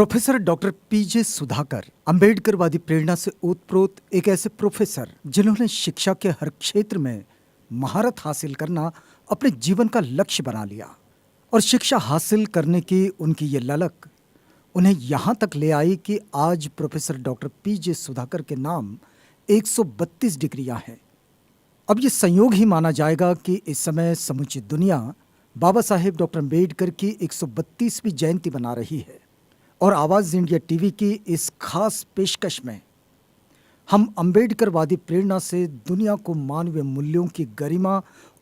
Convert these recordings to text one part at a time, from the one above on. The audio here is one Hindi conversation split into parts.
प्रोफेसर डॉक्टर पीजे सुधाकर अंबेडकरवादी प्रेरणा से ओतप्रोत एक ऐसे प्रोफेसर जिन्होंने शिक्षा के हर क्षेत्र में महारत हासिल करना अपने जीवन का लक्ष्य बना लिया और शिक्षा हासिल करने की उनकी ये ललक उन्हें यहाँ तक ले आई कि आज प्रोफेसर डॉक्टर पीजे सुधाकर के नाम 132 डिग्रियां हैं। अब ये संयोग ही माना जाएगा कि इस समय समूची दुनिया बाबा साहेब डॉक्टर अंबेडकर की 132वीं जयंती मना रही है और आवाज़ इंडिया टीवी की इस खास पेशकश में हम अंबेडकरवादी प्रेरणा से दुनिया को मानवीय मूल्यों की गरिमा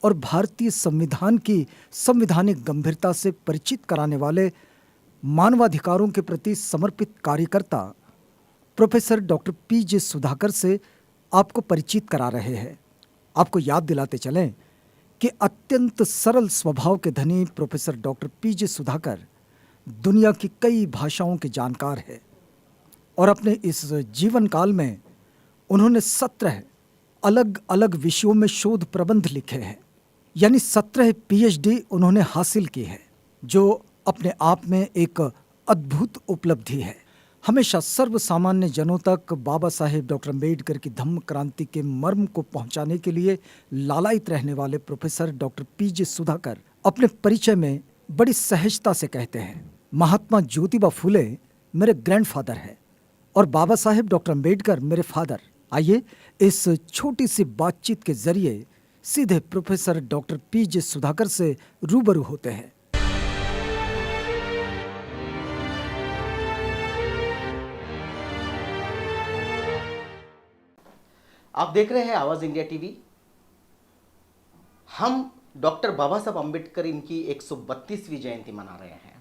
और भारतीय संविधान की संवैधानिक गंभीरता से परिचित कराने वाले मानवाधिकारों के प्रति समर्पित कार्यकर्ता प्रोफेसर डॉक्टर पीजे सुधाकर से आपको परिचित करा रहे हैं। आपको याद दिलाते चलें कि अत्यंत सरल स्वभाव के धनी प्रोफेसर डॉक्टर पीजे सुधाकर दुनिया की कई भाषाओं के जानकार है और अपने इस जीवन काल में उन्होंने 17 अलग अलग विषयों में शोध प्रबंध लिखे हैं, यानी 17 पीएचडी उन्होंने हासिल की है, जो अपने आप में एक अद्भुत उपलब्धि है। हमेशा सर्वसामान्य जनों तक बाबा साहेब डॉक्टर अंबेडकर की धम्म क्रांति के मर्म को पहुंचाने के लिए लालायित रहने वाले प्रोफेसर डॉक्टर पीजे सुधाकर अपने परिचय में बड़ी सहजता से कहते हैं, महात्मा ज्योतिबा फूले मेरे ग्रैंडफादर हैं और बाबा साहेब डॉक्टर अंबेडकर मेरे फादर। आइए इस छोटी सी बातचीत के जरिए सीधे प्रोफेसर डॉक्टर पीजे सुधाकर से रूबरू होते हैं। आप देख रहे हैं आवाज इंडिया टीवी। हम डॉक्टर बाबा साहब अंबेडकर इनकी 132वीं जयंती मना रहे हैं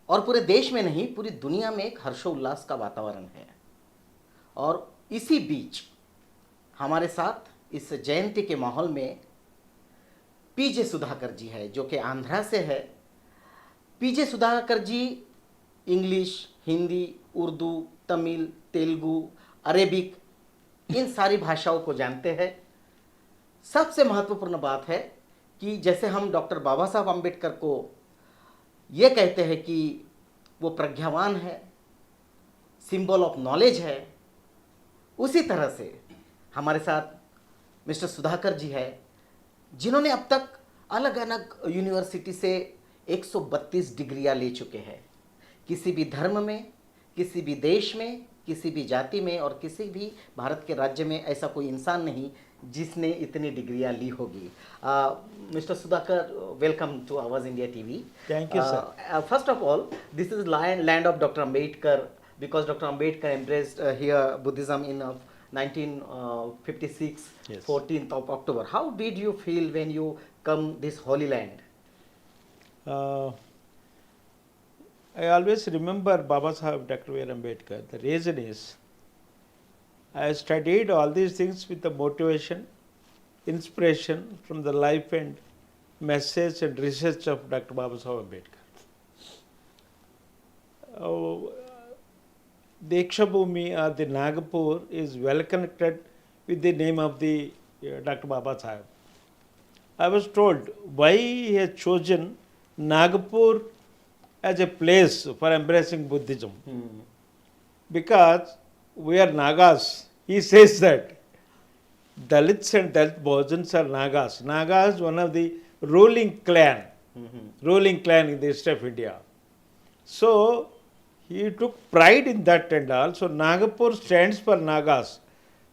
और पूरे देश में नहीं, पूरी दुनिया में एक हर्षोल्लास का वातावरण है। और इसी बीच हमारे साथ इस जयंती के माहौल में पीजे सुधाकर जी है, जो कि आंध्रा से है। पीजे सुधाकर जी इंग्लिश, हिंदी, उर्दू, तमिल, तेलुगु, अरेबिक इन सारी भाषाओं को जानते हैं। सबसे महत्वपूर्ण बात है कि जैसे हम डॉक्टर बाबा साहब अंबेडकर को ये कहते हैं कि वो प्रज्ञावान है, सिंबल ऑफ नॉलेज है, उसी तरह से हमारे साथ मिस्टर सुधाकर जी है, जिन्होंने अब तक अलग अलग यूनिवर्सिटी से 132 डिग्रियां ले चुके हैं। किसी भी धर्म में, किसी भी देश में, किसी भी जाति में और किसी भी भारत के राज्य में ऐसा कोई इंसान नहीं जिसने इतनी डिग्रियां ली होगी। मिस्टर सुधाकर, वेलकम टू आवाज India TV. Thank you, sir. First of all, this is land of Dr. Ambedkar, because Dr. Ambedkar embraced here Buddhism in 1956, Yes. 14th of October. How did you feel when you come this holy land? I always remember Baba Sahib Dr. B.R. Ambedkar. The reason is I studied all these things with the motivation, inspiration from the life and message and research of Dr. Baba Sahib Ambedkar. Diksha Bhumi or the Nagpur is well connected with the name of the Dr. Baba Sahib. I was told why he has chosen Nagpur as a place for embracing Buddhism. Because we are Nagas. He says that Dalits and Dalit Bahujans are Nagas. Nagas is one of the ruling clan in the east of India. So he took pride in that and all. So Nagpur stands for Nagas,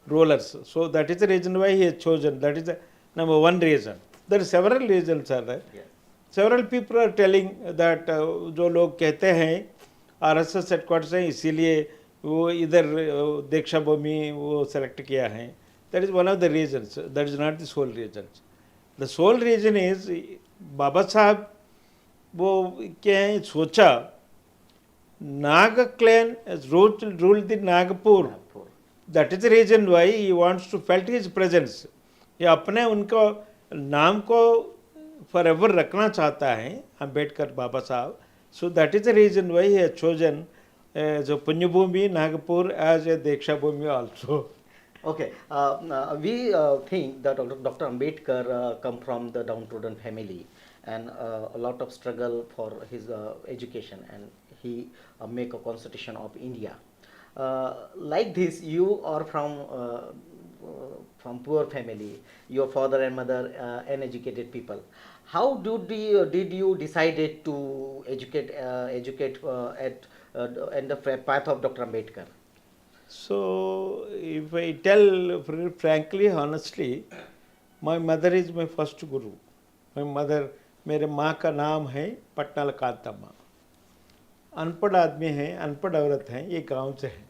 rulers. So that is the reason why he has chosen. That is the number one reason. There are several reasons are there. Yes. Several people are telling that जो लोग कहते हैं आरएसएस हेडक्वार्टर्स हैं इसीलिए वो इधर दीक्षा भूमि वो सेलेक्ट किया है. That is one of the reasons. That is not the sole reason. The sole reason is Baba Sahab वो क्या है सोचा Nag clan rule the Nagpur. That is the reason why he wants to felt his presence. ये अपने उनको नाम को forever रखना चाहता है अंबेडकर बाबा साहब. So that is the reason why he has chosen जो पुण्यभूमि Nagpur as a Diksha Bhumi also. Okay, we think that Dr. Ambedkar come from the downtrodden family and a lot of struggle for his education, and he make a constitution of India. Like this, you are from poor family, your father and mother uneducated people. How did you decided to educate in the path of Dr. Ambedkar? So, if I tell frankly, honestly, my mother is my first guru. My mother, मेरे माँ का नाम है पटनाल कांतम्मा. अनपढ़ आदमी हैं, अनपढ़ औरत हैं, ये गांव से हैं,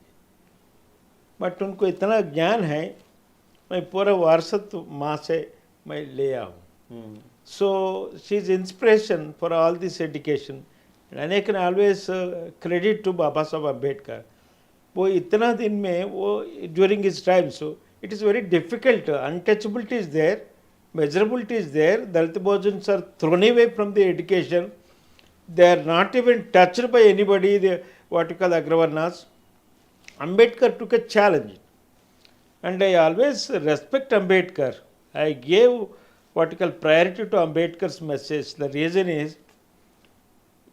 बट उनको इतना ज्ञान है, मैं पूरा वारसत्व माँ से मैं ले आया हूँ. So she is inspiration for all this education and I can always credit to Baba Sahab Ambedkar. वो इतना दिन में वो during his time, so it is very difficult. Untouchability is there, measurability is there. Dalit Bahujans are thrown away from the education. They are not even touched by anybody, the, what you call Agravarnas. Ambedkar took a challenge. And I always respect Ambedkar. I gave what you call priority to Ambedkar's message. The reason is,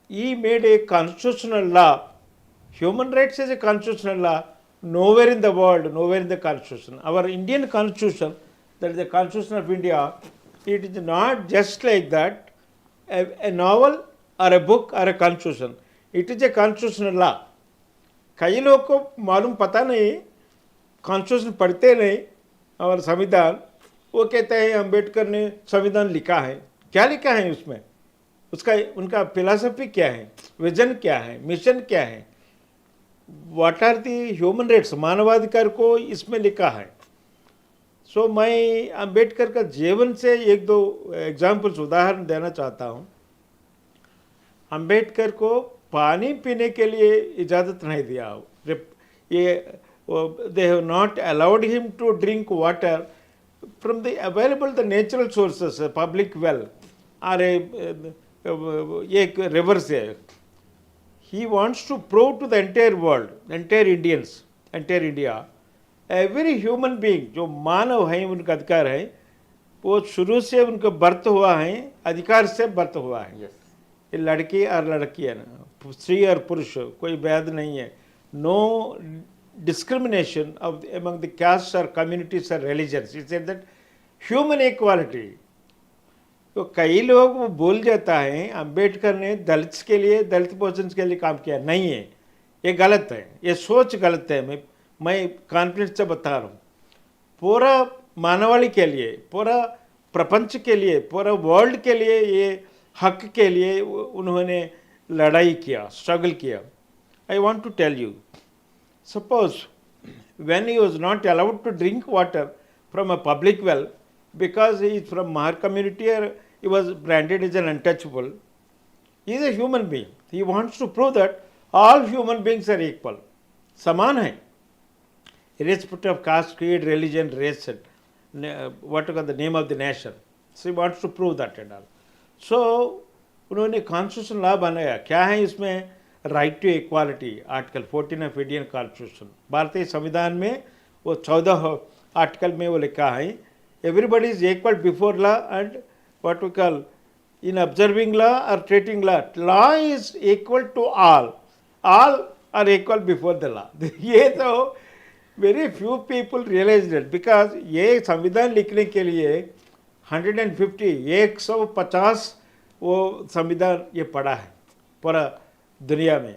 he made a constitutional law. Human rights is a constitutional law. Nowhere in the world, nowhere in the constitution. Our Indian constitution, that is the Constitution of India, it is not just like that, a novel or a book or a constitution. It is a constitutional law. कई लोग को मालूम पता नहीं, कॉन्स्टिट्यूशन पढ़ते नहीं और संविधान, वो कहते हैं अम्बेडकर ने संविधान लिखा है. क्या लिखा है उसमें? उसका उनका फिलॉसफी क्या है, विजन क्या है, मिशन क्या है, what are the human rights, मानवाधिकार को इसमें लिखा है. सो मैं अम्बेडकर का जीवन से एक दो एग्जाम्पल्स उदाहरण देना चाहता हूँ. अम्बेडकर को पानी पीने के लिए इजाज़त नहीं दिया. ये they have not allowed him to drink water from the available the natural sources, public well और एक रिवर से. He wants to prove to the entire world, entire Indians, entire India, every human being, जो मानव हैं, उनका अधिकार है, वो शुरू से उनका बर्थ हुआ है, अधिकार से बर्थ हुआ है. ये लड़की और लड़की है ना, स्त्री और पुरुष, कोई भेद नहीं है. No discrimination of among the caste और कम्युनिटीज और religions. It said that human equality. तो कई लोग वो भूल जाता है अम्बेडकर ने दलित के लिए, दलित बहुजन के लिए काम किया. नहीं है, ये गलत है, ये सोच गलत है. मैं कॉन्फिडेंस से बता रहा हूँ, पूरा मानवाड़ी के लिए, पूरा प्रपंच के लिए, पूरा वर्ल्ड के लिए, ये हक के लिए उन्होंने लड़ाई किया, स्ट्रगल किया. I want to tell you, suppose when he was not allowed to drink water from a public well because he is from Mahar community और he was branded as an untouchable. He is a human being. He wants to prove that all human beings are equal, समान है, irrespective of caste, creed, religion, race, and what you call the name of the nation. So he wants to prove that and all. So उन्होंने कॉन्स्टिट्यूशन लॉ बनाया. क्या है इसमें? Right to equality, article 14 of Indian constitution. भारतीय संविधान में वो 14 आर्टिकल में वो लिखा है, everybody is equal before law and what we call in observing law और treating law. Law is equal to all, all are equal before the law. ये तो very few people realise it, because ये संविधान लिखने के लिए 150 वो संविधान ये पढ़ा है पूरा दुनिया में.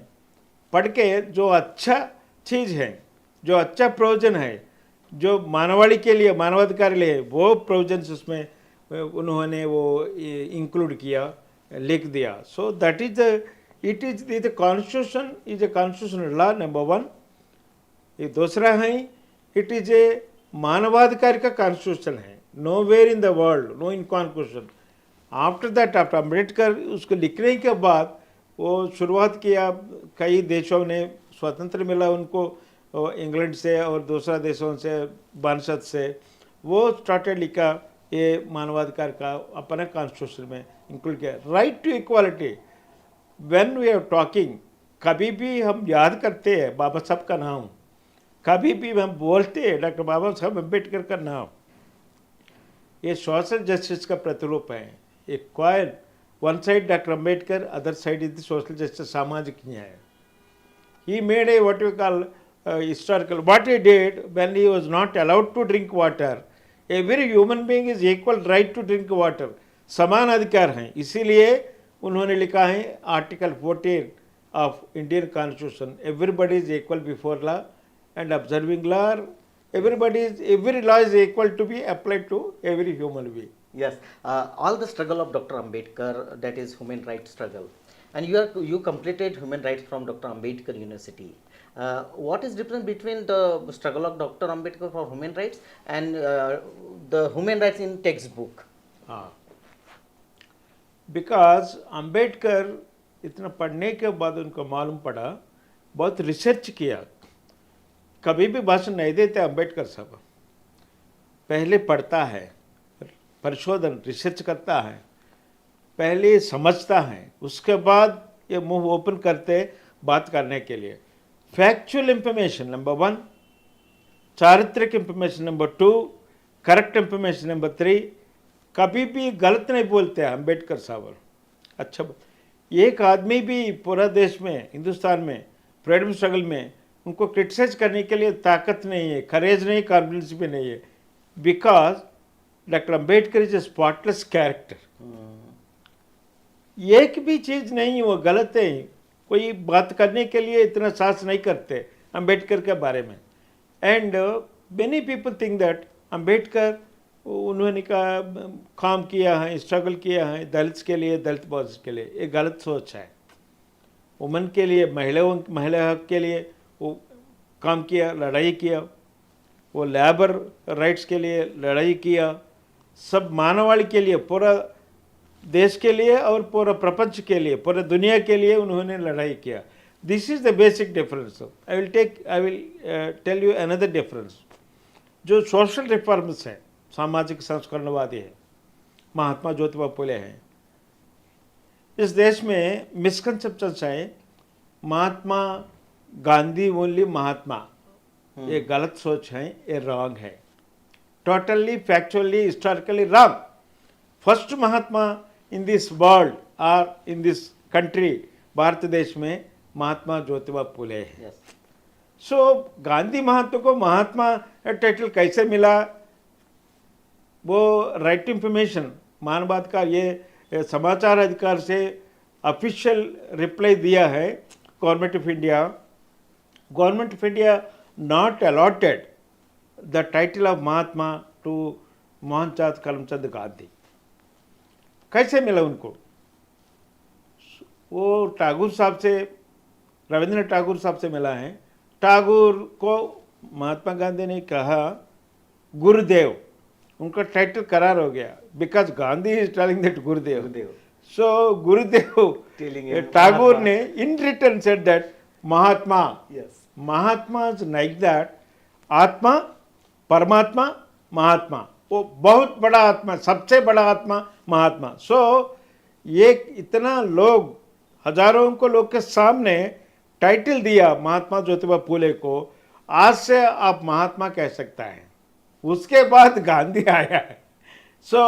पढ़ के जो अच्छा चीज़ है, जो अच्छा प्रोविजन है, जो मानवाड़ी के लिए, मानवाधिकार के लिए, वो प्रोविजन्स उसमें उन्होंने वो इंक्लूड किया, लिख दिया. सो that is the, it is the constitution is a constitutional law number 1. ये दूसरा है, इट इज ए मानवाधिकार का कॉन्स्टिट्यूशन है. No where in the world, no in constitution. After that, after Ambedkar उसको लिखने के बाद वो शुरुआत किया, कई देशों ने स्वतंत्र मिला उनको, इंग्लैंड से और दूसरा देशों से, बानसद से, वो स्टार्टेड लिखा ये मानवाधिकार का अपने कॉन्स्टिट्यूशन में इंक्लूड किया. Right to equality. When we are talking, कभी भी हम याद करते हैं बाबा साहब का नाम, कभी भी हम बोलते हैं डॉक्टर बाबा साहब अम्बेडकर का नाम, ये सोशल जस्टिस का प्रतिरूप है. एक coin, one side doctor Ambedkar, other side is the social justice, सामाजिक न्याय. He made a what you call historical. What he did when he was not allowed to drink water, every human being is equal right to drink water. समान अधिकार हैं, इसीलिए उन्होंने लिखा है article 14 of Indian constitution, everybody is equal before law and observing law, every law is equal to be applied to every human being. Yes, all the struggle of Dr. Ambedkar, that is human rights struggle, and you completed human rights from Dr. Ambedkar University. What is difference between the struggle of Dr. Ambedkar for human rights and the human rights in textbook? Because Ambedkar इतना पढ़ने के बाद उनको मालूम पड़ा, बहुत रिसर्च किया, कभी भी भाषण नहीं देते अम्बेडकर साहब, पहले पढ़ता है, परिशोधन रिसर्च करता है, पहले समझता है, उसके बाद ये मुंह ओपन करते बात करने के लिए। फैक्चुअल इंफॉर्मेशन नंबर 1, चारित्रिक information number 2, correct information number 3, कभी भी गलत नहीं बोलते हैं अम्बेडकर साहब। अच्छा, एक आदमी भी पूरा देश में, हिंदुस्तान में फ्रीडम स्ट्रगल में उनको क्रिटिसाइज करने के लिए ताकत नहीं है, करेज नहीं, कॉन्फिडेंस भी नहीं है, because doctor Ambedkar is a spotless character. एक भी चीज़ नहीं वो गलत है, कोई बात करने के लिए इतना साहस नहीं करते अम्बेडकर के बारे में। And many people think that Ambedkar उन्होंने कहा काम किया है, स्ट्रगल किया है दलित के लिए, दलित बॉयज़ के लिए, ये गलत सोच है। वुमन के लिए, महिला हक के लिए वो काम किया, लड़ाई किया, वो लेबर राइट्स के लिए लड़ाई किया, सब मानवाड़ी के लिए, पूरा देश के लिए और पूरा प्रपंच के लिए, पूरे दुनिया के लिए उन्होंने लड़ाई किया। This is the basic difference. I will tell you another difference. जो सोशल रिफॉर्म्स हैं, सामाजिक संस्करणवादी है, महात्मा ज्योतिबा फुले हैं। इस देश में मिसकंसेप्शंस है, महात्मा गांधी ओनली महात्मा, ये गलत सोच है, ये रॉन्ग है, totally factually historically wrong. First Mahatma in this world और इन दिस कंट्री, भारत देश में महात्मा ज्योतिबा फुले है। सो गांधी महात्मा को महात्मा टाइटल कैसे मिला? वो राइट इंफॉर्मेशन, मानवाद का ये समाचार अधिकार से ऑफिशियल रिप्लाई दिया है government of India. Government of India not allotted the title of Mahatma to Mohanchand Karamchand Gandhi. कैसे मिला उनको? वो टागोर साहब से, रविंद्रनाथ टागोर साहब से मिला है। टागोर को महात्मा गांधी ने कहा गुरुदेव, उनका टाइटल करार हो गया, because Gandhi is telling that गुरुदेव। सो गुरुदेव टागोर ने in return said that Mahatma. Mahatma is like that, आत्मा, परमात्मा, महात्मा, वो बहुत बड़ा आत्मा, सबसे बड़ा आत्मा महात्मा। सो ये इतना लोग, हजारों को लोग के सामने टाइटल दिया महात्मा ज्योतिबा फुले को, आज से आप महात्मा कह सकता है। उसके बाद गांधी आया है। सो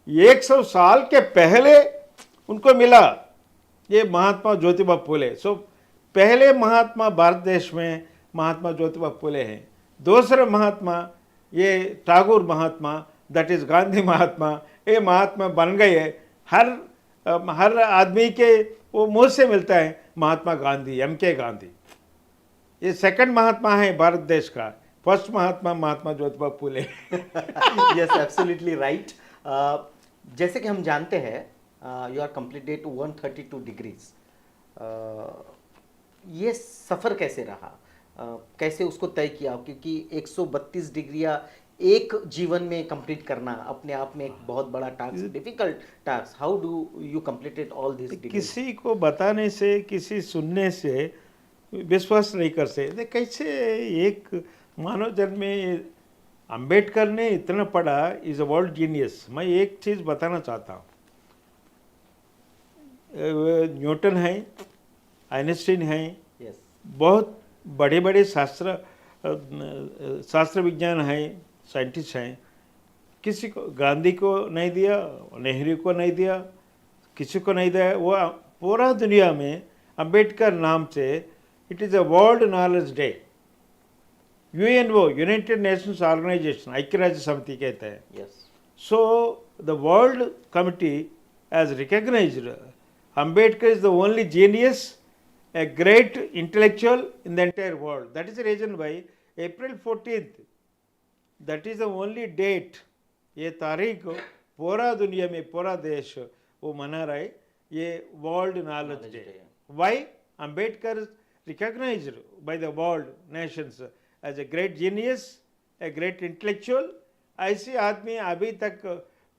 100 साल के पहले उनको मिला ये महात्मा ज्योतिबा फुले। सो पहले महात्मा भारत देश में महात्मा ज्योतिबा फुले हैं। दूसरे महात्मा ये टागोर महात्मा, दैट इज गांधी महात्मा। ये महात्मा बन गए, हर आदमी के वो मुंह से मिलता है महात्मा गांधी, MK गांधी। ये सेकंड महात्मा है भारत देश का। First Mahatma Mahatma Jyotiba Phule. Yes, absolutely right. जैसे कि हम जानते हैं, यू आर कंप्लीटेड 132 डिग्रीज। ये सफ़र कैसे रहा? कैसे उसको तय किया? क्योंकि 132 डिग्रियाँ एक जीवन में कंप्लीट करना अपने आप में एक बहुत बड़ा task, difficult task. How do you completed all this degree? किसी को बताने से, किसी सुनने से विश्वास नहीं कर सकते। कैसे एक मानव जन्म में अम्बेडकर ने इतना पढ़ा, इज अ वर्ल्ड जीनियस। मैं एक चीज़ बताना चाहता हूँ, न्यूटन है, आइंस्टीन है, बहुत बड़े बड़े शास्त्र विज्ञान हैं, साइंटिस्ट हैं, किसी को, गांधी को नहीं दिया, नेहरू को नहीं दिया, किसी को नहीं दिया। वो पूरा दुनिया में अम्बेडकर नाम से It is a World Knowledge Day. UNO, United Nations Organization, ऐक्य राज्य समिति कहते हैं. Yes. So the World Committee has recognized Ambedkar is the only genius, a great intellectual in the entire world. That is the reason why April 14th, that is the only date, ये तारीख पूरा दुनिया में पूरा देश वो मना रहा है, ये world knowledge day. Why? Ambedkar is recognized by the world nations as a great genius, a great intellectual. ऐसे आदमी अभी तक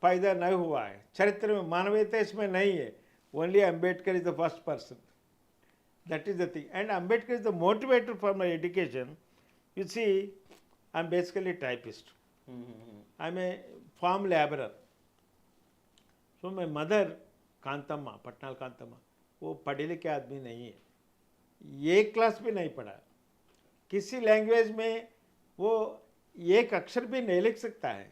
पैदा नहीं हुआ है चरित्र में, मानवीयता इसमें नहीं है. Only Ambedkar is the first person. That is the thing. And Ambedkar is the motivator for my education. You see, I'm basically a typist. I'm a farm laborer. So my mother, कांतम्मा, पटनाल कांतम्मा, वो पढ़े लिखे आदमी नहीं है, ये क्लास भी नहीं पढ़ा, किसी लैंग्वेज में वो एक अक्षर भी नहीं लिख सकता है,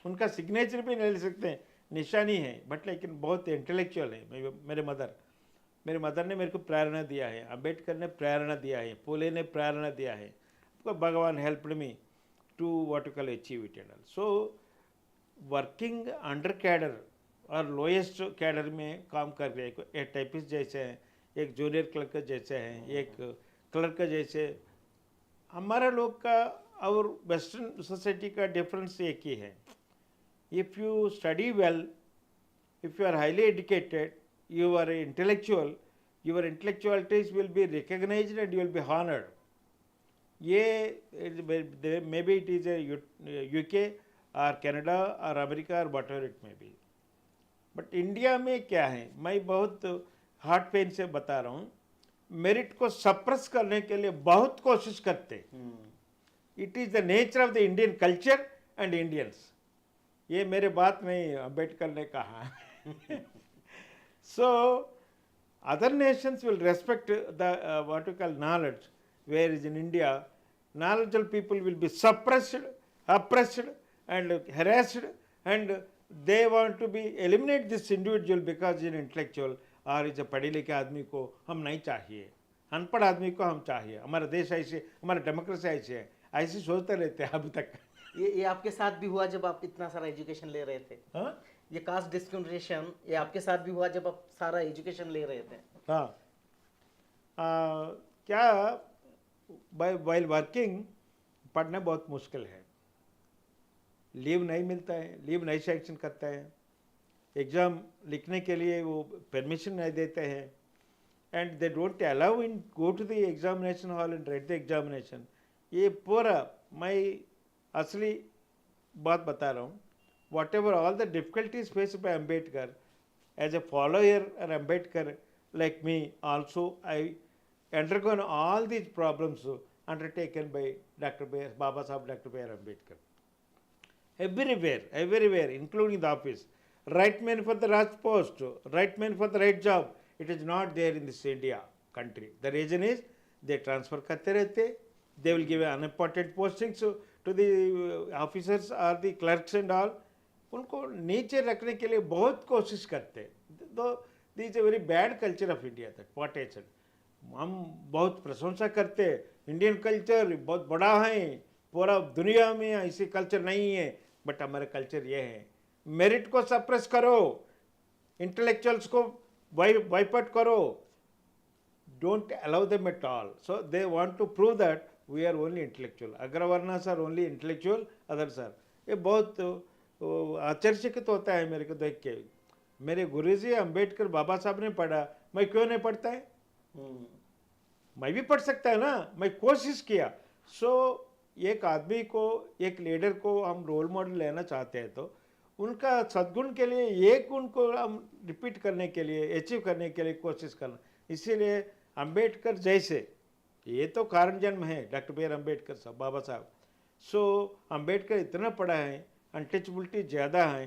उनका सिग्नेचर भी नहीं लिख सकते हैं, निशानी है, बट लेकिन बहुत इंटेलेक्चुअल है. मेरे मदर ने मेरे को प्रेरणा दिया है, अम्बेडकर ने प्रेरणा दिया है, पुले ने प्रेरणा दिया है, भगवान helped me to what you call achieve it and all. So working under cadre और लोएस्ट कैडर में काम कर रहे हैं, एक टाइपिस्ट जैसे हैं, एक जूनियर क्लर्क जैसे हैं, एक क्लर्क जैसे, हमारा लोग का और वेस्टर्न सोसाइटी का डिफरेंस एक ही है. If you study well, if you are highly educated, you are intellectual, your intellectualities will be recognized and you will be honored. ये maybe it is a UK or Canada or America or whatever it may be. But India में क्या है, मैं बहुत हार्ट पेन से बता रहा हूँ, मेरिट को सप्रेस करने के लिए बहुत कोशिश करते. It is the nature of the Indian culture and Indians. ये मेरे बात नहीं अम्बेडकर ने कहा. So other nations will respect the what you call knowledge, whereas in India, knowledgeable people will be suppressed, oppressed and harassed, and they want to be eliminate this individual because he is intellectual और इस पढ़े लिखे आदमी को हम नहीं चाहिए, अनपढ़ आदमी को हम चाहिए. हमारा देश ऐसे, हमारा डेमोक्रेसी ऐसे है, ऐसे सोचते रहते हैं अभी तक. ये आपके साथ भी हुआ जब आप इतना सारा एजुकेशन ले रहे थे? हाँ, ये कास्ट डिस्क्रिमिनेशन ये आपके साथ भी हुआ जब आप सारा एजुकेशन ले रहे थे? हाँ. क्या वाइल वर्किंग पढ़ना बहुत मुश्किल है, लीव नहीं मिलता है, लीव नहीं सैंक्शन करता है, एग्ज़ाम लिखने के लिए वो परमिशन नहीं देते हैं, and they don't allow in go to the examination hall and write the examination. ये पूरा मैं असली बात बता रहा हूँ. Whatever all the difficulties faced by Ambedkar, as a follower of Ambedkar like me also, I undergone all these problems undertaken by Dr. Baba Saheb Dr. B.R. Ambedkar. Everywhere, including the office. Right man for the right post, right man for the right job. It is not there in this India country. The reason is they transfer करते रहते, they will give unimportant postings to the officers or the clerks and all. उनको नीचे रखने के लिए बहुत कोशिश करते हैं. तो this is a very bad culture of India. That what I said, हम बहुत प्रशंसा करते हैं, इंडियन कल्चर बहुत बड़ा है, पूरा दुनिया में ऐसी कल्चर नहीं है, बट हमारा कल्चर ये है. मेरिट को सप्रेस करो, इंटेलेक्चुअल्स को वाइप आउट करो, don't allow them at all. So they want to prove that we are only intellectual, अग्रवर्णास are only intellectual, others are. ये बहुत आश्चर्यचकित होता है मेरे को देख के. मेरे गुरुजी अंबेडकर बाबा साहब ने पढ़ा, मैं क्यों नहीं पढ़ता है? मैं भी पढ़ सकता है ना, मैं कोशिश किया. सो एक आदमी को, एक लीडर को हम रोल मॉडल लेना चाहते हैं तो उनका सद्गुण के लिए एक गुण को हम रिपीट करने के लिए, अचीव करने के लिए कोशिश करना. इसीलिए अंबेडकर जैसे, ये तो कारण जन्म है डॉक्टर बी आर अम्बेडकर साहब, बाबा साहब. सो अंबेडकर इतना पढ़ा है, अनटचबिलिटी ज़्यादा है,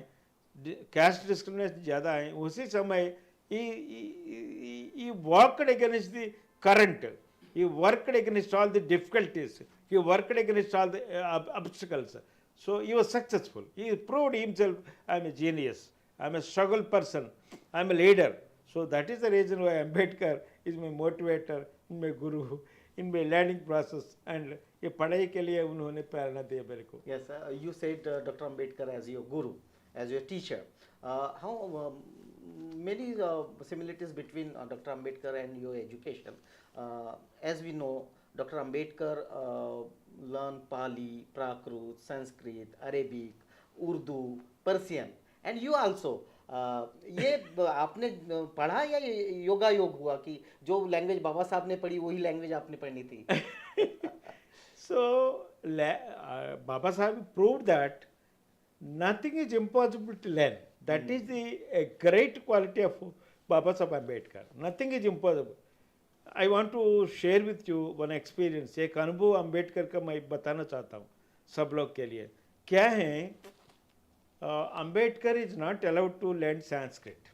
कैस्ट डिस्क्रिमिनेशन ज़्यादा है. उसी समय he worked against the current, he worked against all the difficulties, he worked against all the obstacles. So he was successful. He proved himself, I am a genius, I am a struggle person, I am a leader. So that is the reason why Ambedkar is my motivator, my guru. In my learning process and ये पढ़ाई के लिए उन्होंने प्रेरणा दी मेरे को. Yes, you said Dr. Ambedkar as your guru, as your teacher. How many similarities between Dr. Ambedkar and your education? As we know, Dr. Ambedkar learned Pali, Prakrit, Sanskrit, Arabic, Urdu, Persian, and you also. ये आपने पढ़ा या योगा योग हुआ कि जो लैंग्वेज बाबा साहब ने पढ़ी वही लैंग्वेज आपने पढ़नी थी? So, Baba Sahib proved that nothing is impossible to learn. That is the a great quality of Baba Sahib Ambedkar. Nothing is impossible. I want to share with you one experience. एक अनुभव अम्बेडकर का मैं बताना चाहता हूँ सब लोग के लिए. क्या है, Ambedkar is not allowed to learn Sanskrit.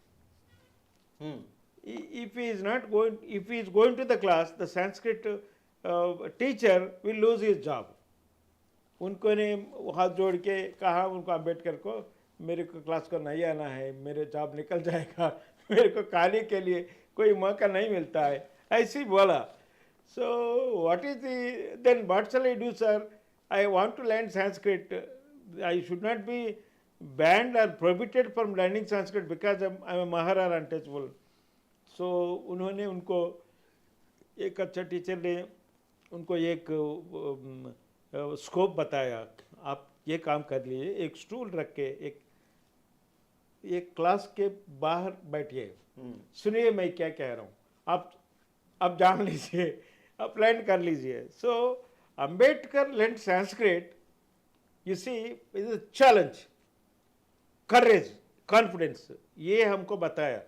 If he is not going, if he is going to the class, the Sanskrit teacher will lose his job. उनको ने हाथ जोड़ के कहा उनको अम्बेडकर को, मेरे को क्लास को नहीं आना है, मेरे जॉब निकल जाएगा, मेरे को खाने के लिए कोई मौका नहीं मिलता है, ऐसे ही बोला. So what is the then what shall I do sir, I want to learn Sanskrit, I should not be banned or prohibited from learning Sanskrit because I'm a Mahara or untouchable. So उन्होंने उनको एक अच्छा टीचर ने उनको एक स्कोप बताया, आप ये काम कर लीजिए, एक स्टूल रख के एक क्लास के बाहर बैठिए, सुनिए मैं क्या कह रहा हूँ, आप जान लीजिए, आप लर्न कर लीजिए. So Ambedkar learn Sanskrit, you see is a challenge, courage, confidence, ये हमको बताया,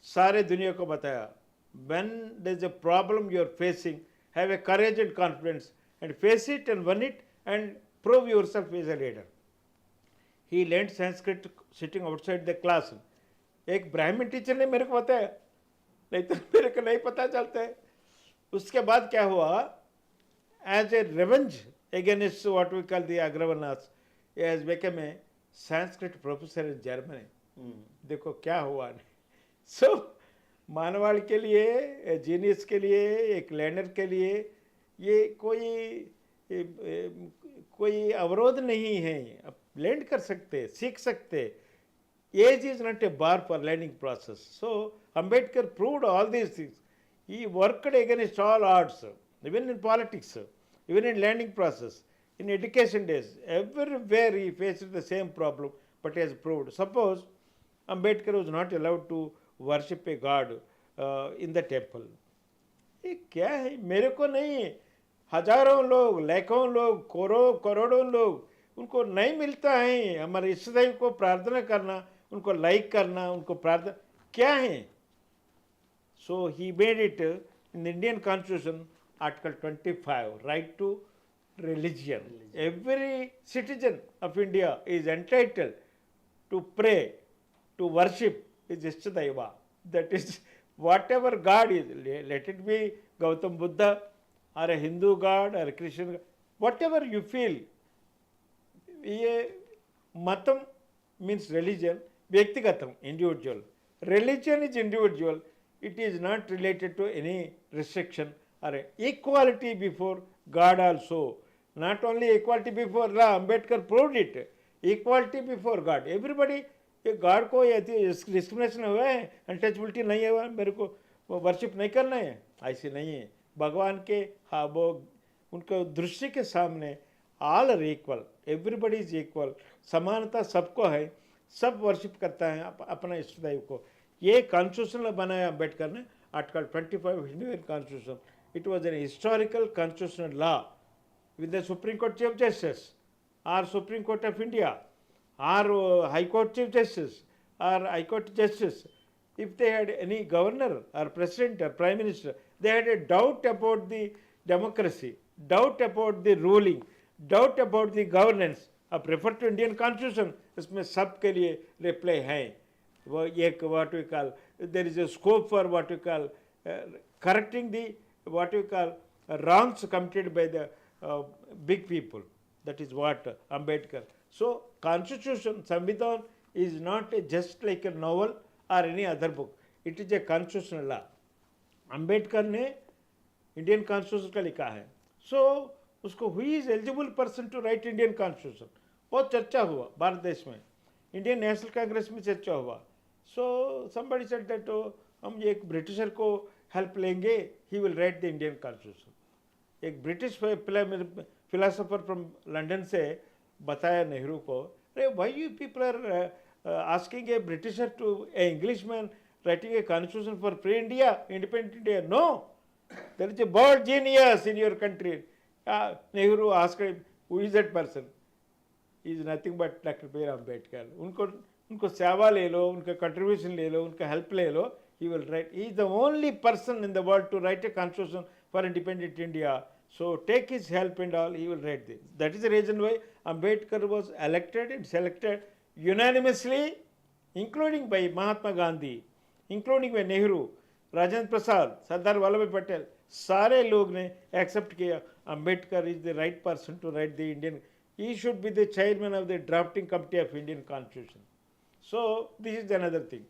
सारे दुनिया को बताया. When there is a problem you are facing, have a courage and confidence and face it and won it and prove yourself as a leader. He learn Sanskrit sitting outside the class. एक ब्राह्मण टीचर ने मेरे को बताया, नहीं तो मेरे को नहीं पता चलता है. उसके बाद क्या हुआ, as a revenge against what we call the अग्रवनास, as become a Sanskrit professor in Germany. देखो क्या हुआ. सो मानवाड़ के लिए, जीनियस के लिए, एक लर्नर के लिए ये कोई अवरोध नहीं है, आप लर्न कर सकते, सीख सकते. Age is not a bar for learning process. So Ambedkar proved all these things. He worked against all odds, even in politics, even in learning process. In education days, everywhere he faced the same problem, but he has proved. Suppose Ambedkar was not allowed to worship a god in the temple. ये क्या है, मेरे को नहीं, हजारों लोग, लाखों लोग, करोड़ों लोग, उनको नहीं मिलता है हमारे इष्ट देव को प्रार्थना करना, उनको लाइक करना, उनको प्रार्थना क्या है. So he made it in Indian constitution article 25, right to religion. Every citizen of India is entitled to pray, to worship his Ishtadaiva. That is, whatever God is, let it be Gautam Buddha or a Hindu God or a Christian God, whatever you feel. ये matam means religion, व्यक्तिगतम, individual. Religion is individual. It is not related to any restriction or equality before God also. Not only equality before law, Ambedkar proved it. Equality before God. Everybody, ये गॉड को डिस्क्रिमिनेशन हुआ है, अनटचबिलिटी नहीं हुआ, मेरे को वो वर्शिप नहीं करना है, ऐसे नहीं है. भगवान के हाँ वो उनको दृष्टि के सामने all are equal, everybody is equal, समानता सबको है, सब वर्शिप करता है अपना इष्ट देव को. ये कॉन्स्टिट्यूशन बनाया अम्बेडकर ने, article 25 Indian constitution. It was an historical constitutional law with the Supreme Court Chief Justice or Supreme Court of India or High Court Chief Justice or High Court Justice, if they had any governor or president or prime minister, they had a doubt about the democracy, doubt about the ruling, doubt about the governance, आप refer to Indian Constitution, इसमें सब के लिए रिप्लाई है. वो एक what we call, there is a scope for what we call correcting the what we call wrongs committed by the big people. That is what Ambedkar. So Constitution, Samvidhan is not just like a novel or any other book. It is a constitutional law. Ambedkar ने इंडियन कॉन्स्टिट्यूशन का लिखा है. सो उसको हुई is eligible person to write Indian constitution. बहुत चर्चा हुआ भारत देश में, इंडियन नेशनल कांग्रेस में चर्चा हुआ. सो समबडी सेड दैट हम एक ब्रिटिशर को हेल्प लेंगे, he will write the Indian constitution. एक ब्रिटिश फिलोसोफर फ्रॉम लंदन से बताया नेहरू को, अरे why you people are asking a Britisher to a Englishman writing a constitution for free India, independent India. No, there is a bird genius in your country. Nehru asked him, who is that person? He is nothing but Dr. B. R. Ambedkar. उनको सेवा ले लो, उनका कंट्रीब्यूशन ले लो, उनका हेल्प ले लो. He will write. He is the only person in the world to write a constitution for independent India. So take his help and all. He will write this. That is the reason why Ambedkar was elected and selected unanimously, including by Mahatma Gandhi, including by Nehru, Rajendra Prasad, Sardar Vallabh भाई पटेल, सारे लोग ने एक्सेप्ट किया Ambedkar is the right person to write the Indian. He should be the chairman of the drafting committee of Indian constitution. So this is another thing.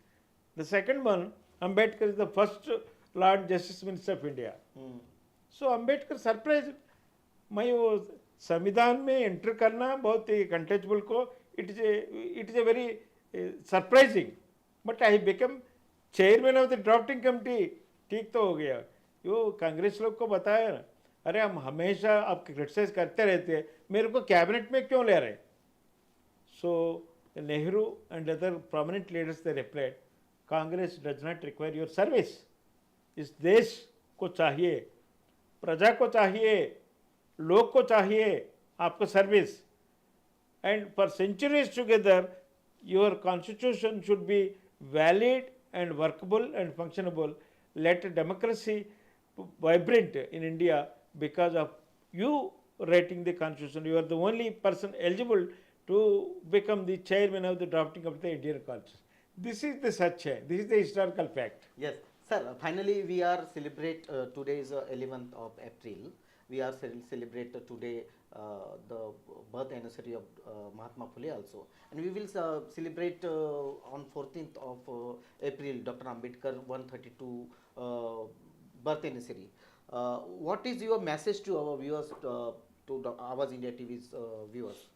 The second one, Ambedkar is the first lord justice minister of India. So Ambedkar surprise, मैं वो संविधान में एंटर करना बहुत ही कंटेचबल को, it is a very surprising, but I became chairman of the drafting committee. ठीक तो हो गया. यो कांग्रेस लोग को बताया ना, अरे हम हमेशा आप क्रिटिसाइज करते रहते हैं, मेरे को कैबिनेट में क्यों ले रहे. So Nehru and other prominent leaders they replied, Congress does not require your service. इस देश को चाहिए, प्रजा को चाहिए, लोग को चाहिए आपको service. And for centuries together, your constitution should be valid and workable and functionable. Let democracy vibrant in India because of you writing the constitution. You are the only person eligible to become the chairman of the drafting of the Indian constitution. This is the such. This is the historical fact. Yes, sir. Finally, we are celebrate today is 11th of April. We are celebrate today the birth anniversary of Mahatma Phule also, and we will celebrate on 14th of April Dr. Ambedkar 132 birth anniversary. What is your message to our viewers, to Awaaz India TV's viewers?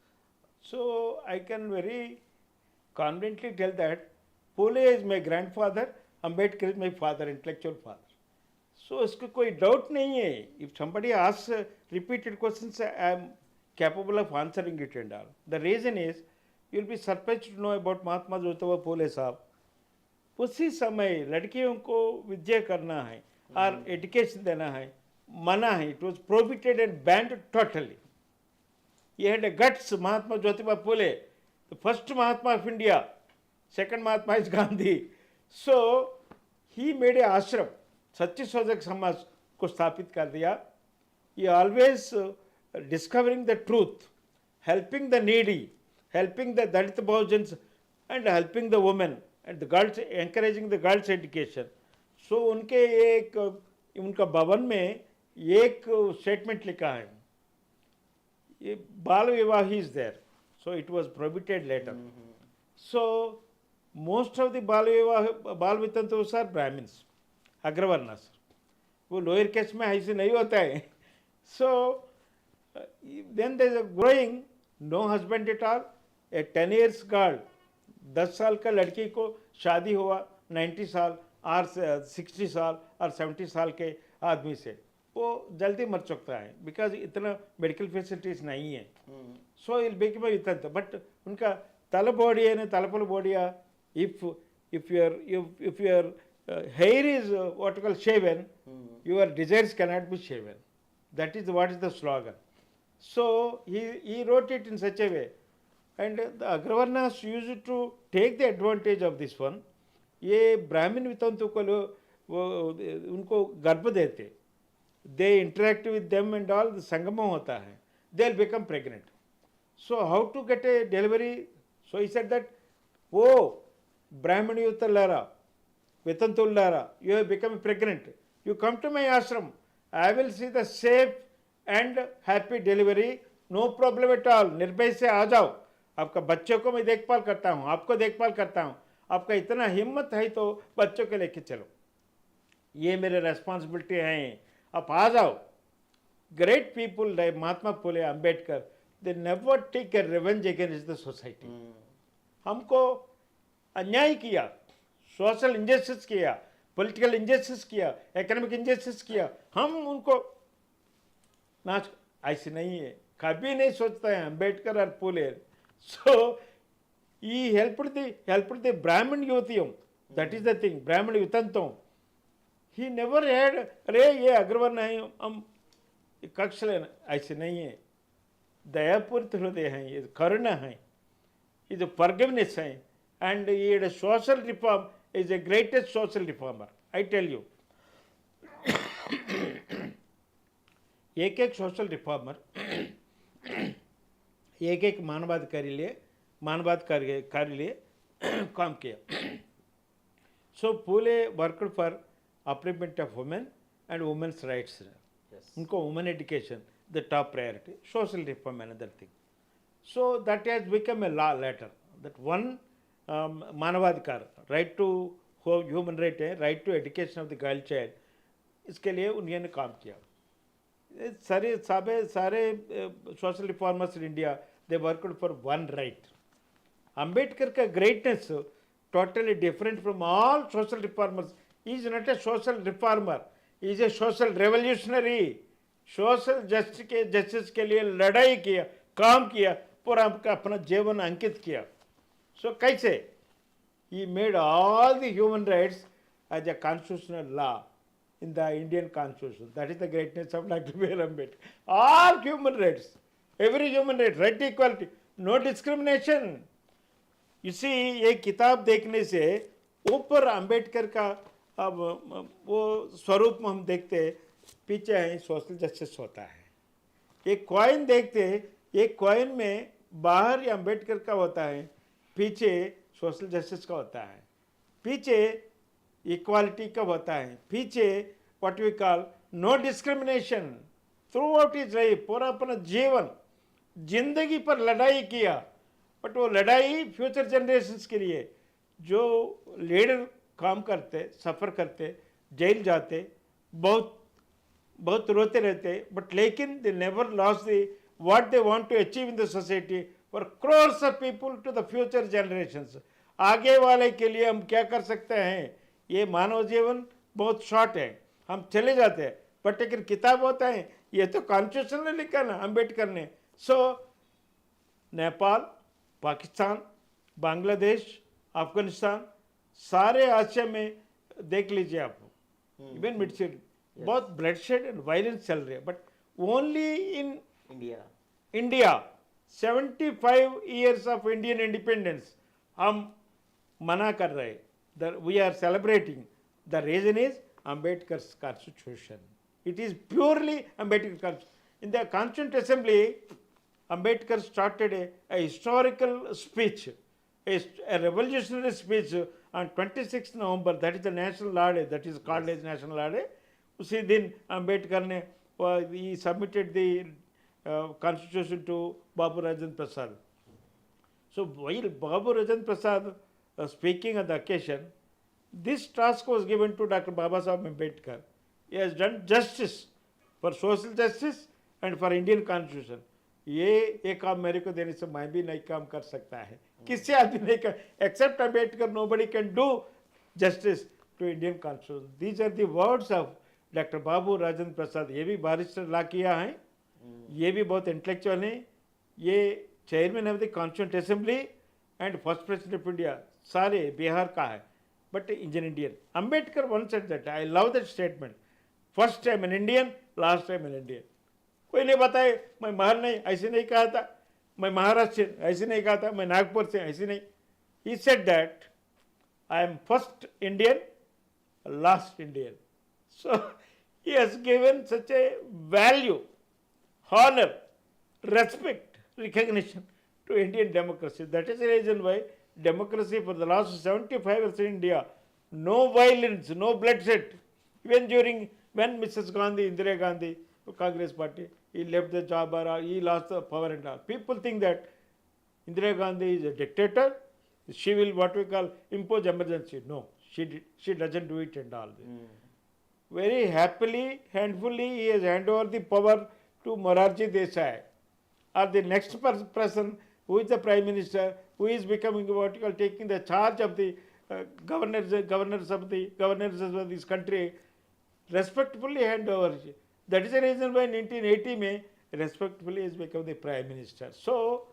So I can very confidently tell that Phule is my grandfather, Ambedkar is my father, intellectual father. So इसको कोई डाउट नहीं है. If somebody asks repeated questions, I am capable of answering it and all. The reason is, you will be surprised to know about Mahatma Jyotiba Phule साहब. उसी समय लड़कियों को विद्या करना है और एजुकेशन देना है, मना है. It was prohibited and banned totally. He had a guts, Mahatma Jyotiba Phule, the first Mahatma of India. Second Mahatma is Gandhi. So he made a ashram, सच्ची शोधक समाज को स्थापित कर दिया. ये always discovering the truth, helping the needy, helping the Dalit Bahujans and helping the women and the girls, encouraging the girls education. So उनके एक उनका भवन में एक स्टेटमेंट लिखा है, ये बाल विवाह is there. So it was prohibited later. So most of the बाल विवाह, बाल वितंतुष आर ब्राह्मण्स, अग्रवर्ण सर. वो लोअर केस में ऐसे नहीं होता है. So then there is a growing no husband at all. A 10 years girl, 10 साल का लड़की को शादी हुआ 90 साल और 60 साल और 70 साल के आदमी से, वो जल्दी मर सकता है बिकॉज इतना मेडिकल फैसिलिटीज नहीं है. सो इल बिकम इतना, बट उनका तल बॉडी है ना, तलपल बॉडिया. If your hair is what you call shaven, your desires cannot be shaven. That is what is the slogan. So he wrote it in such a way, and the Agravarnas used to take the advantage of this one. ये ब्राह्मण वितंतु को उनको गर्भ देते, they interact with them and all, the संगम होता है, they will become pregnant. So how to get a delivery? So he said that, oh ब्राह्मण युतलारा, Vitantullara, you have become pregnant. You come to my ashram. I will see the safe and happy delivery. No problem at all. निर्भय से आ जाओ. आपका बच्चों को मैं देखभाल करता हूँ, आपको देखभाल करता हूँ. आपका इतना हिम्मत है तो बच्चों को लेके चलो. ये मेरे रेस्पॉन्सिबिलिटी हैं. आप आ जाओ. Great people like Mahatma Phule, Ambedkar, they never take a revenge against the society. हमको अन्याय किया, सोशल इंजस्टिस किया, पॉलिटिकल इंजस्टिस किया, इकोनॉमिक इंजस्टिस किया, हम उनको नाच ऐसे नहीं है, कभी नहीं सोचता है अंबेडकर और पुले. सो he helped the Brahmin Yothiyam. That is the thing, Brahmin Yutantam. He never had, अरे ये अग्रवर्ण है, हम कक्ष लेना, ऐसे नहीं है. दयापूर्त हृदय हैं, ये करुणा है, ये जो फॉरगिवनेस है, and ये social reform is the greatest social reformer. I tell you. एक एक सोशल रिफॉर्मर एक एक मानवाधिकारी लिए काम किया. So Phule worked for upliftment of women and women's rights. उनको women education the top priority, social reform another thing. So that has become a law later that one मानवाधिकार, राइट टू ह्यूमन राइट है, right to education of the girl child, इसके लिए उन्होंने काम किया. सारे social reformers in India they worked for one right. Ambedkar का greatness totally different from all social reformers. Is not A social reformer, is a social revolutionary. Social justice के लिए लड़ाई किया, काम किया, पूरा अपना जीवन अंकित किया. सो कैसे he made all the human rights as a constitutional law in the Indian Constitution. That is the greatness of Dr. B.R. Ambedkar. All human rights, every human right, right to equality, no discrimination. You see, ये किताब देखने से ऊपर अंबेडकर का अब वो स्वरूप में हम देखते, पीछे है सोशल जस्टिस होता है. एक कॉइन देखते, एक कॉइन में बाहर ये अंबेडकर का होता है, पीछे सोशल जस्टिस का होता है, पीछे इक्वालिटी का होता है, पीछे what we call no discrimination throughout is life. पूरा अपना जीवन जिंदगी पर लड़ाई किया, बट वो लड़ाई फ्यूचर जनरेशंस के लिए. जो लीडर काम करते, सफ़र करते, जेल जाते, बहुत रोते रहते, बट लेकिन they never loss the what they want to achieve in the society for crores of people to the future generations. आगे वाले के लिए हम क्या कर सकते हैं. ये मानव जीवन बहुत शॉर्ट है, हम चले जाते हैं, बट लेकिन किताब होता है, ये तो कॉन्स्टिट्यूशन ने लिखा ना अंबेडकर ने. सो नेपाल, पाकिस्तान, बांग्लादेश, अफगानिस्तान, सारे आसिया में देख लीजिए आप, इवन मिड बहुत ब्लडशेड एंड वायलेंस चल रही है, but only in India 75 years of Indian independence हम मना कर रहे हैं. We are celebrating. The reason is Ambedkar's constitution. It is purely Ambedkar's constitution. In the Constituent Assembly, Ambedkar started a historical speech, a revolutionary speech on 26th November. That is the national law day. That is called as national law day. उसी दिन Ambedkar ने he submitted the constitution to Babu Rajendra Prasad. So while Babu Rajendra Prasad speaking on the occasion, this task was given to Dr. Baba Saheb Ambedkar. He has done justice for social justice and for Indian Constitution. ये एक काम मेरे को देने से मैं भी नहीं काम कर सकता है, किससे आदमी नहीं कर, except Ambedkar nobody can do justice to Indian Constitution. These are the words of Dr. बाबू राजेंद्र प्रसाद. ये भी बारिस्टर ला किया है, ये भी बहुत इंटेलेक्चुअल है, ये chairman of the constituent assembly and first president of India, सारे बिहार का है, but Indian. Ambedkar one said that, I love that statement, first time an Indian, last time an Indian. कोई नहीं बताए मैं महर नहीं, ऐसे नहीं कहा था, मैं महाराष्ट्र से ऐसे नहीं कहा था, मैं नागपुर से ऐसे नहीं. He said that I am first Indian, last Indian. So he has given such A value, honor, respect, recognition to Indian democracy. That is the reason why democracy for the last 75 years in India, no violence, no bloodshed. Even during when Mrs. Gandhi, Indira Gandhi, Congress party, he left the job or he lost the power and all. People think that Indira Gandhi is a dictator. She will what we call impose emergency. No, she doesn't do it and all. very happily, handfully, he has handed over the power to Morarji Desai, or the next person who is the Prime Minister, who is becoming what you call taking the charge of the governors of this country, respectfully hand over. That is the reason why in 1980 में respectfully has become the Prime Minister. So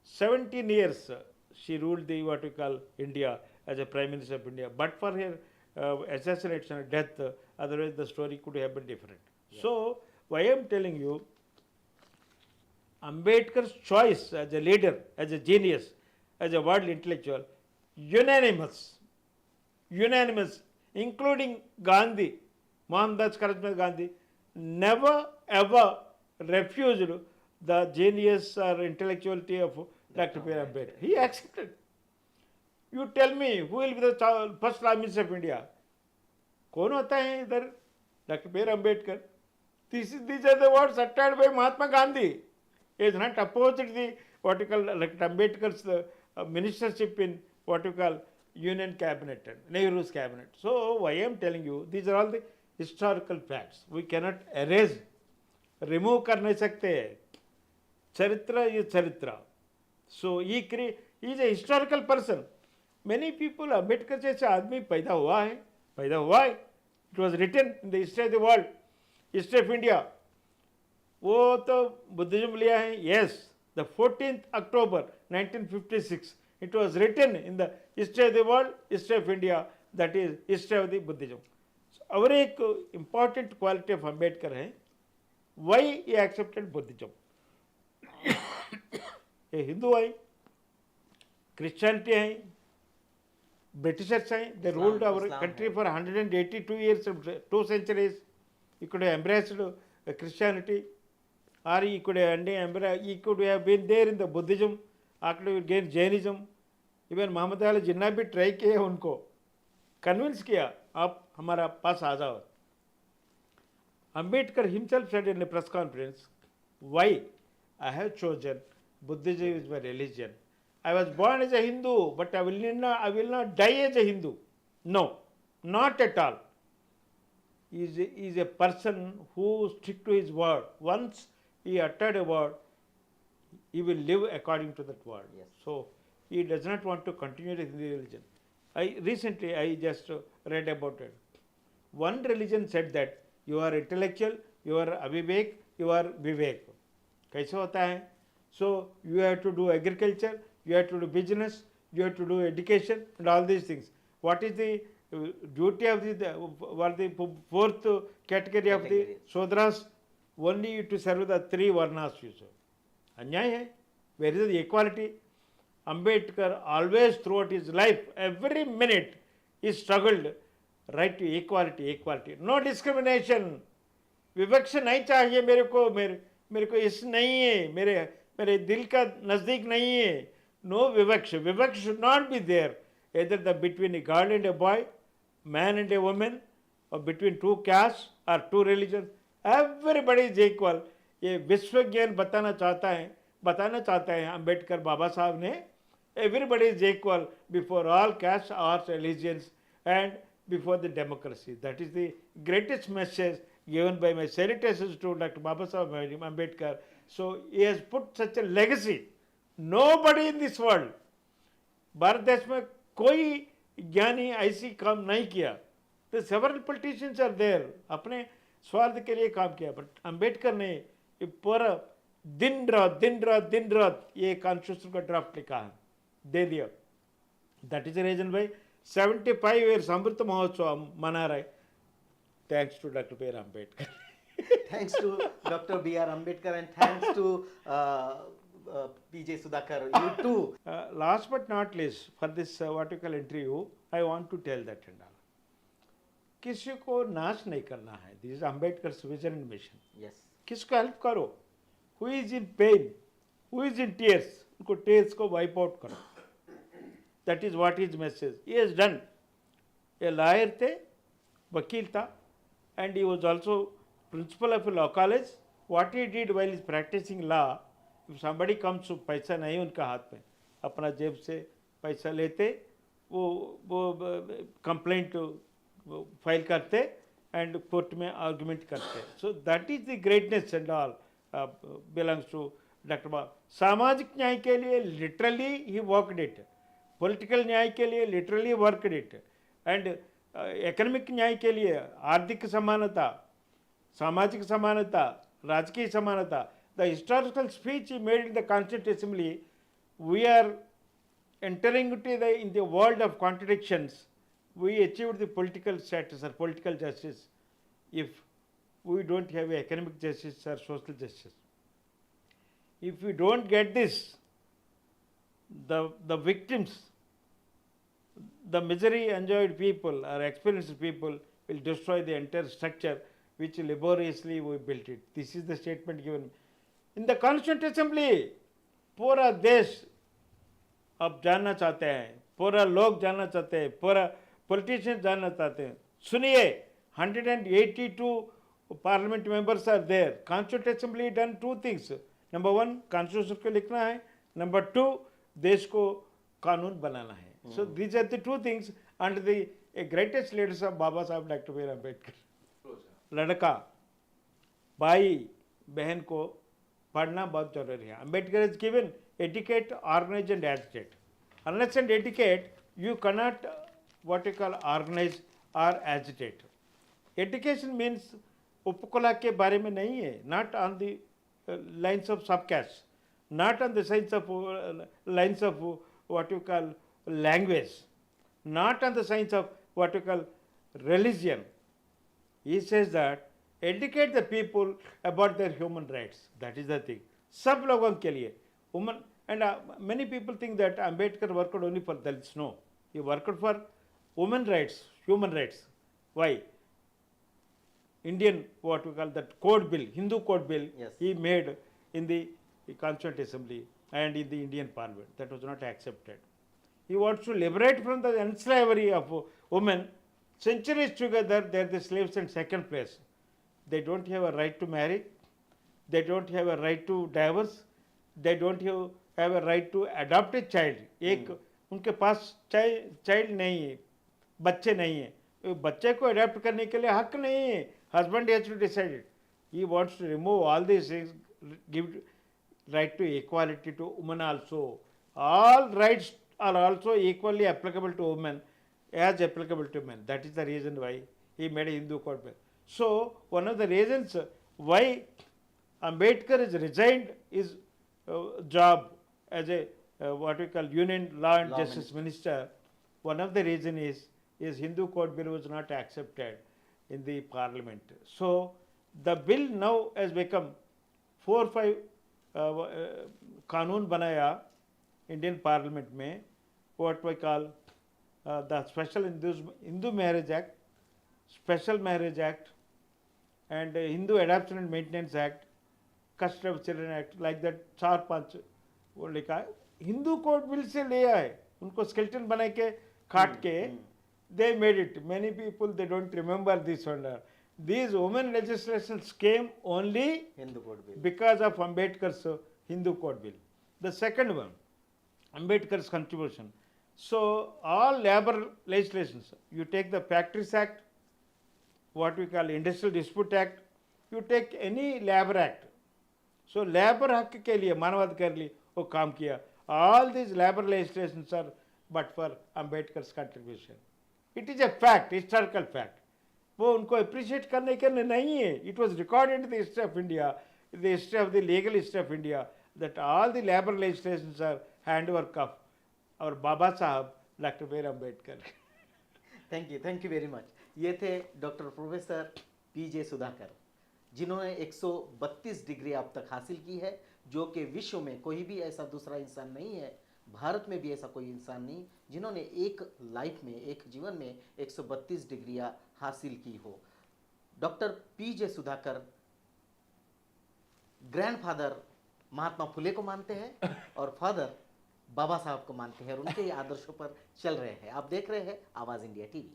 17 years she ruled the what we call India as a Prime Minister of India. But for her assassination or death, otherwise the story could have been different. Yeah. So why I am telling you, Ambedkar's choice as a leader, as a genius, as a world intellectual, unanimous, including Gandhi, Mohandas Karamchand Gandhi, never ever refused the genius or intellectuality of Dr. B. R. Ambedkar. He accepted. You tell me, who will be the first Prime Minister of India? कौन होता है इधर? Dr. B. R. Ambedkar. These are the words uttered by Mahatma Gandhi. He has not opposed the what you call Dr. Ambedkar's ministership in what you call Union Cabinet, Nehru's cabinet. So why I am telling you, these are all the historical facts. We cannot erase, remove कर नहीं सकते. Charitra is charitra. So he is a historical person. Many people, Ambedkar जैसे आदमी पैदा हुआ है. It was written in the history of the world, history of India. वो तो बुद्धिज्म लिया है. Yes, the 14th October 1956. It was written in the history of the world, history of India, that is history of the Buddhism. So, और एक important quality of Ambedkar है, why he accepted Buddhism. ये हिंदू है, Christianity है, Britishers हैं, they ruled our country for 182 years, 2 centuries. He could have embraced Christianity, or he could have been there in the Buddhism, after again Jainism. Even Mohammad Ali Jinnah भी ट्राई किए उनको कन्विंस किया आप हमारा पास आ जाओ. Ambedkar himself said in a press conference, why I have chosen Buddhism is my religion. I was born as a Hindu, but I will not die as a Hindu. No, not at all. He is a person who sticks to his word. Once he uttered a word, he will live according to that word. Yes. So he does not want to continue the Hindu religion. Recently I just read about it. One religion said that you are intellectual, you are avivek, you are vivek. कैसे होता है? So you have to do agriculture, you have to do business, you have to do education and all these things. What is the duty of the fourth category of the Sudras? Only to serve the 3 varnas. अन्याय है. Where is the equality? Ambedkar always throughout his life, every minute, he struggled right to equality. No discrimination. विवक्ष नहीं चाहिए मेरे को इस नहीं है, मेरे दिल का नज़दीक नहीं है. No विवक्ष should not be there. Either between a girl and a boy, man and a woman, or between 2 castes or 2 religions. Everybody is equal. ये विश्व ज्ञान बताना चाहता है अंबेडकर बाबा साहब ने. Everybody is equal before all castes or religions and before the democracy. That is the greatest message given by my salutations to Dr. Baba Saheb Ambedkar. So he has put such a legacy. Nobody in this world, Bharat देश में कोई ज्ञानी ऐसी काम नहीं किया. The several politicians are there. अपने स्वार्थ के लिए काम किया. But अंबेडकर ने पूरा दिन रात ये कॉन्स्टिट्यूशन का ड्राफ्ट लिखा है, दे दिया. That is the reason why 75 years Amrit Mahotsav मना रहे. Thanks to doctor B R Ambedkar. Thanks to Dr. B. R. Ambedkar and thanks to P.J. Sudhakar. You too. Last but not least, for this what you call interview, I want to tell that and all. किसी को नाश नहीं करना है. This is Ambedkar vision and mission. Yes. किसको हेल्प करो. Who is in pain, who is in tears, उनको टीयर्स को वाइप आउट करो. That is what is message he has done. A lawyer थे, वकील था, and he was also principal of a law college. What he did while is practising law, if somebody comes, पैसा नहीं उनका हाथ में, अपना जेब से पैसा लेते, वो कंप्लेंट फाइल करते एंड कोर्ट में आर्गुमेंट करते हैं. So that is the greatness and all belongs to doctor Baba. सामाजिक न्याय के लिए literally he worked it, political न्याय के लिए literally worked it, and academic न्याय के लिए आर्थिक समानता, सामाजिक समानता, राजकीय समानता. The historical speech he made in the constituent assembly, we are entering into in the world of contradictions. We achieved the political status or political justice if we don't have economic justice or social justice. If we don't get this, the victims, the misery enjoyed people or experienced people will destroy the entire structure which laboriously we built it. This is the statement given in the Constituent Assembly. पूरा देश अब जानना चाहते हैं, पूरा लोग जानना चाहते हैं, पूरा पॉलिटिशियन जानना चाहते हैं. सुनिए, 182 parliament members are there. Constituent assembly done 2 things. Number 1 constitution को लिखना है, नंबर 2 देश को कानून बनाना है. So these are the 2 things under the greatest leaders of Baba Saheb doctor B R Ambedkar. लड़का भाई बहन को पढ़ना बहुत जरूरी है. Ambedkar is given educate, organize and agitate. Unless and educate, you cannot what you call organize or agitate. Education means उपकुला के बारे में नहीं है, not on the lines of subcaste, not on the science of lines of what you call language, not on the science of what you call religion. He says that educate the people about their human rights. That is the thing. सब लोगों के लिए women, and many people think that Ambedkar worked only for Dalits. No, he worked for women rights, human rights. Why? Indian, what we call that code bill, Hindu code bill, Yes. he made in the Constituent Assembly and in the Indian Parliament. That was not accepted. He wants to liberate from the enslavery of women. Centuries together, they are the slaves in second place. They don't have a right to marry. They don't have a right to divorce. They don't have a right to adopt a child. एक उनके पास चाइल्ड नहीं है, बच्चे नहीं है. बच्चे को अडॉप्ट करने के लिए हक नहीं है. Husband has to decide it. He wants to remove all this things, give right to equality to women also. All rights are also equally applicable to women as applicable to men. That is the reason why he made a Hindu code bill. So one of the reasons why Ambedkar is resigned his job as a what we call Union Law and Justice Minister, one of the reason is Hindu code bill was not accepted in the parliament. So the bill now has become 4-5 कानून बनाया इंडियन पार्लियामेंट में, what we call the special Hindu marriage act, special marriage act and Hindu adoption and maintenance act, custody of children act, like that 4-5 वो लिखा है. हिंदू कोड बिल से लिया है, उनको स्केलेटन बना के काट के they made it. Many people they don't remember this one. These women legislations came only Hindu code bill because of Ambedkar's Hindu code bill. The second one, Ambedkar's contribution. So all labor legislations, you take the Factories Act, what we call Industrial Dispute Act, you take any labor act. So labor हक के लिए, मानवाधिकार के लिए वो काम किया. All these labor legislations are but for Ambedkar's contribution. It is a fact, historical fact. वो उनको अप्रिशिएट करने के लिए नहीं है. It was recorded in the history of India, the history of the legal history of India, that all the labor legislations are handwork of our Baba Sahab, Dr. B. R. Ambedkar. Thank you very much. ये थे डॉक्टर प्रोफेसर पीजे सुधाकर, जिन्होंने 132 डिग्री अब तक हासिल की है, जो कि विश्व में कोई भी ऐसा दूसरा इंसान नहीं है, भारत में भी ऐसा कोई इंसान नहीं जिन्होंने एक लाइफ में, एक जीवन में 132 डिग्रियां हासिल की हो. डॉक्टर पीजे सुधाकर ग्रैंडफादर महात्मा फुले को मानते हैं और फादर बाबा साहब को मानते हैं और उनके आदर्शों पर चल रहे हैं. आप देख रहे हैं आवाज इंडिया टीवी.